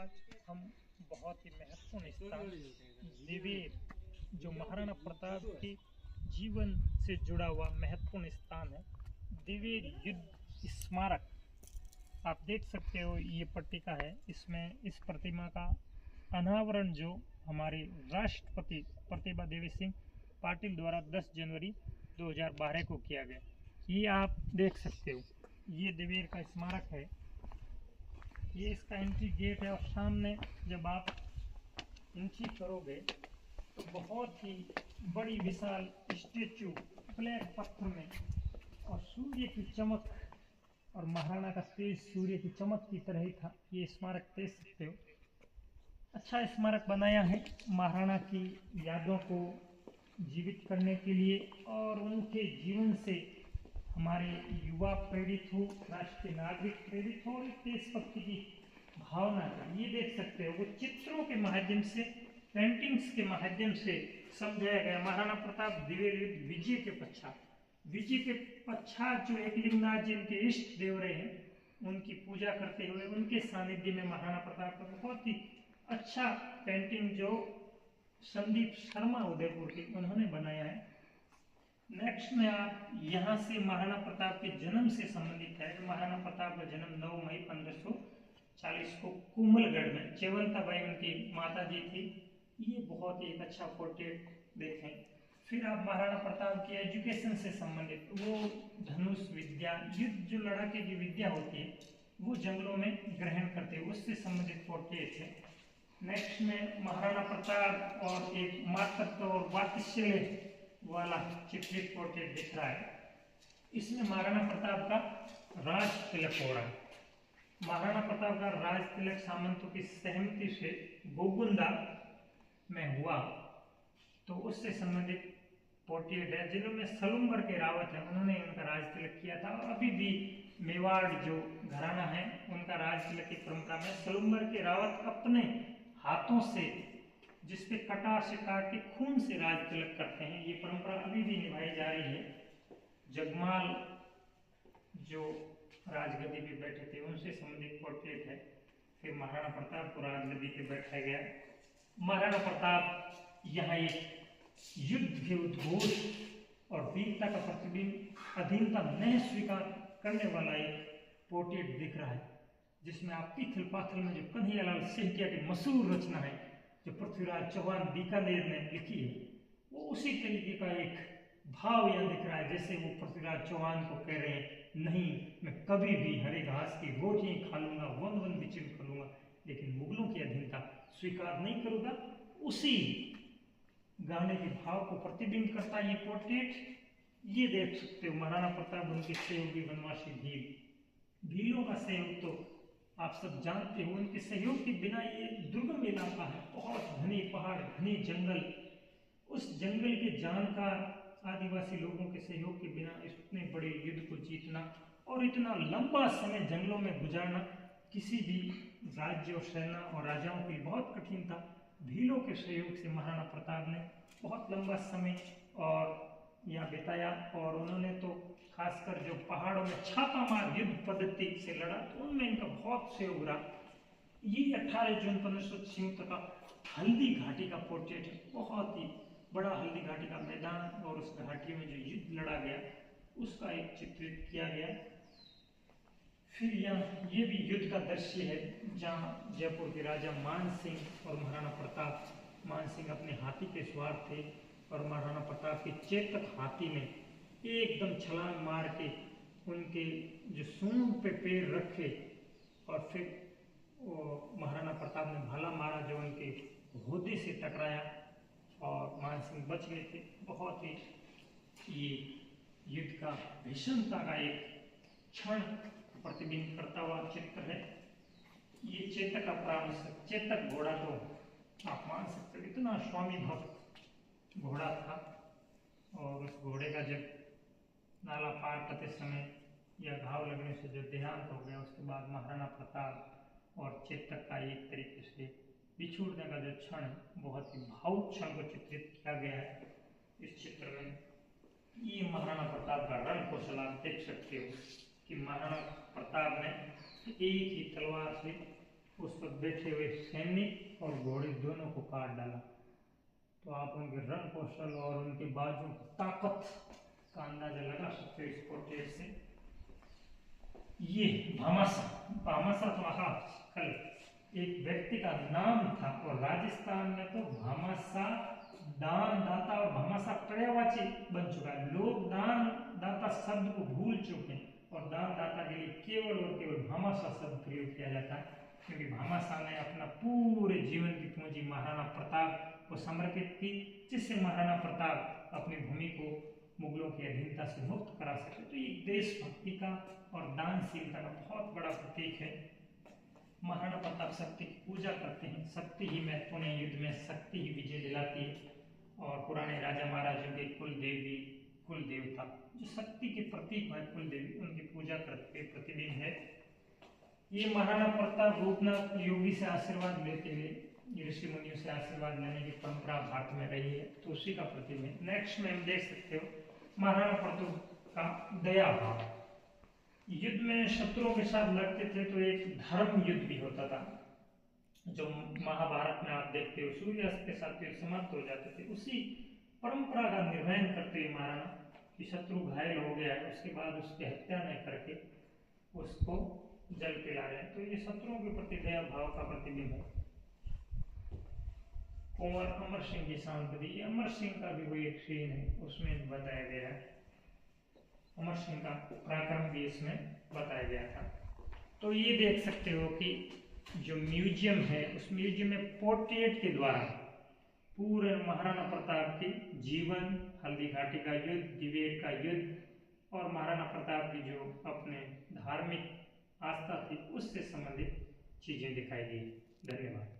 आज हम बहुत ही महत्वपूर्ण स्थान दिवेर, जो महाराणा प्रताप के जीवन से जुड़ा हुआ महत्वपूर्ण स्थान है, दिवेर युद्ध स्मारक। आप देख सकते हो ये पट्टिका है, इसमें इस प्रतिमा का अनावरण जो हमारे राष्ट्रपति प्रतिभा देवी सिंह पाटिल द्वारा 10 जनवरी 2012 को किया गया। ये आप देख सकते हो, ये दिवेर का स्मारक है। ये इसका एंट्री गेट है और सामने जब आप एंट्री करोगे तो बहुत ही बड़ी विशाल स्टेचू ब्लैक पत्थर में और सूर्य की चमक और महाराणा का तेज सूर्य की चमक की तरह ही था। ये स्मारक देख सकते हो, अच्छा स्मारक बनाया है महाराणा की यादों को जीवित करने के लिए और उनके जीवन से हमारे युवा प्रेरित हो, राष्ट्र के नागरिक प्रेरित हो और देशभक्ति की भावना है। ये देख सकते हो, वो चित्रों के माध्यम से, पेंटिंग्स के माध्यम से समझाया गया। महाराणा प्रताप दिवेर युद्ध विजय के पश्चात जो एकलिंगनाथ जी उनके इष्ट देव रहे हैं, उनकी पूजा करते हुए उनके सानिध्य में महाराणा प्रताप का बहुत ही अच्छा पेंटिंग जो संदीप शर्मा उदयपुर के उन्होंने बनाया है। नेक्स्ट में आप यहाँ से महाराणा प्रताप के जन्म से संबंधित है। महाराणा प्रताप का जन्म 9 मई 1540 को कुंभलगढ़ में, चेवंताबाई उनकी माता जी थी। ये बहुत ही एक अच्छा पोर्ट्रेट देखें। फिर आप महाराणा प्रताप की एजुकेशन से संबंधित, वो धनुष विद्या, युद्ध जो लड़ाके की विद्या होती है वो जंगलों में ग्रहण करते हैं, उससे संबंधित पोर्ट्रेट है। नेक्स्ट में महाराणा प्रताप और एक मातृत्व और वात्सल्य वाला चित्रित पोर्ट्रेट दिख रहा है। इसमें महाराणा प्रताप का राज तिलक हो रहा है। महाराणा प्रताप का राज तिलक सामंतों की सहमति से गोगुंदा में हुआ, तो उससे संबंधित पोर्ट्रेट है। जिन्होंने सलुम्बर के रावत है, उन्होंने उनका राज तिलक किया था और अभी भी मेवाड़ जो घराना है उनका राज तिलक की परंपरा में सलुम्बर के रावत अपने हाथों से, जिसपे कटार से काट के खून से राज तिलक करते हैं। ये परंपरा अभी भी निभाई जा रही है। जगमाल जो राजगद्दी पे बैठे थे उनसे संबंधित पोर्ट्रेट है। फिर महाराणा प्रताप को राजगद्दी पे बैठाया गया। महाराणा प्रताप यहाँ एक युद्ध के उद्घोष और वीरता का प्रतिबिंब, अधीनता न स्वीकार करने वाला एक पोर्ट्रेट दिख रहा है, जिसमें आप पीथल पाथल में जो कन्हैयालाल सेहतिया की मशहूर रचना है जो पृथ्वीराज चौहान बीकानेर ने लिखी है, वो उसी तरीके का एक भाव यहाँ दिख रहा है। जैसे वो पृथ्वीराज चौहान को कह रहे हैं, नहीं मैं कभी भी हरे घास की रोटियां खा लूंगा, वन वन विचरण कर लूंगा, लेकिन मुगलों की अधीनता स्वीकार नहीं करूंगा। उसी गाने के भाव को प्रतिबिंब करता ये पोर्ट्रेट। ये देख सकते हो महाराणा प्रताप उनके सहयोगी वनवासी भीलों का सहयोग तो आप सब जानते हो। उनके सहयोग के बिना ये दुर्गम इलाका है, बहुत घने पहाड़, घने जंगल, उस जंगल के जानकार आदिवासी लोगों के सहयोग के बिना इतने बड़े युद्ध को जीतना और इतना लंबा समय जंगलों में गुजारना किसी भी राज्य और सेना और राजाओं के लिए बहुत कठिन था। भीलों के सहयोग से महाराणा प्रताप ने बहुत लंबा समय और यहाँ बिताया और उन्होंने तो खासकर जो पहाड़ों में छापामार युद्ध पद्धति से लड़ा, तो उनमें इनका बहुत सहयोग रहा। ये 18 जून 1500 का हल्दी घाटी का पोर्ट्रेट है। बहुत ही बड़ा हल्दी घाटी का मैदान और उस घाटी में जो युद्ध लड़ा गया उसका एक चित्रित किया गया। फिर यहाँ ये भी युद्ध का दृश्य है, जहाँ जयपुर के राजा मान सिंह और महाराणा प्रताप, मान सिंह अपने हाथी पे सवार थे और महाराणा प्रताप के चेतक हाथी में एकदम छलांग मार के उनके जो सूंड पे पैर रखे और फिर महाराणा प्रताप ने भाला मारा जो उनके होदे से टकराया और मान सिंह बच गए थे। बहुत ही ये युद्ध का भीषणता का एक क्षण प्रतिबिंब करता हुआ चित्र है। ये चेतक का परामर्श, चेतक घोड़ा तो आप मान सकते हो इतना स्वामी भक्त घोड़ा था, और उस घोड़े का जब नाला पार करते समय या घाव लगने से जो देहांत हो गया, उसके बाद महाराणा प्रताप और चेतक का एक तरीके से बिछुड़ने का जो क्षण है, बहुत ही भावुक क्षण को चित्रित किया गया है इस चित्र में। ये महाराणा प्रताप का रण कौशल आप देख सकते हो कि महाराणा प्रताप ने एक ही तलवार से उस पर बैठे हुए सैनिक और घोड़े दोनों को काट डाला। तो आप उनके रंग कौशल और उनके बाजू की ताकत का अंदाजा लगा सकते हो इस पोर्ट्रेट से। ये भामाशा महाकल एक व्यक्ति का नाम था, और राजस्थान में तो भामाशा दान दाता और भामाशा पर्यायवाची बन चुका है। लोग दान दाता शब्द को भूल चुके हैं और दान दाता के लिए केवल और केवल भामाशा शब्द प्रयोग किया जाता है, क्योंकि भामाशा ने अपना पूरे जीवन की पूंजी महाराणा प्रताप को समर्पित की, जिससे महाराणा प्रताप अपनी भूमि को मुगलों की अधीनता से मुक्त करा सके। तो ये देशभक्ति का और दानशीलता का बहुत बड़ा प्रतीक है। महाराणा प्रताप शक्ति की पूजा करते हैं। शक्ति ही महत्वपूर्ण है, युद्ध में शक्ति ही विजय दिलाती है। और पुराने राजा महाराजों के कुल देवी कुल देवता जो शक्ति के प्रतीक है, कुल देवी, उनकी पूजा करते प्रतिबिंब है। ये महाराणा प्रताप रूपनाथ योगी से आशीर्वाद लेते हुए ऋषि मुनियों से आशीर्वाद लेने की परंपरा भारत में रही है, तो उसी का प्रतिबिंब। नेक्स्ट में हम देख सकते हो महाराणा प्रताप का दया भाव। युद्ध में शत्रुओं के साथ लड़ते थे तो एक धर्म युद्ध भी होता था, जो महाभारत में आप देखते हो सूर्यास्त के साथ युद्ध समाप्त हो जाते थे। उसी परंपरा का निर्वहन करते हुए महाराणा कि शत्रु घायल हो गया है, उसके बाद उसकी हत्या नहीं करके उसको जल पिला रहे हैं, तो ये शत्रुओं के प्रति दया भाव का प्रतिबिंब है। कुंवर अमर सिंह की सांपत्ति, अमर सिंह का भी कोई एक सीन है, उसमें बताया गया है। अमर सिंह का पराक्रम भी इसमें बताया गया था। तो ये देख सकते हो कि जो म्यूजियम है, उस म्यूजियम में पोर्ट्रेट के द्वारा पूरे महाराणा प्रताप के जीवन, हल्दी घाटी का युद्ध, दिवेर का युद्ध और महाराणा प्रताप की जो अपने धार्मिक आस्था थी उससे संबंधित चीजें दिखाई गई। धन्यवाद।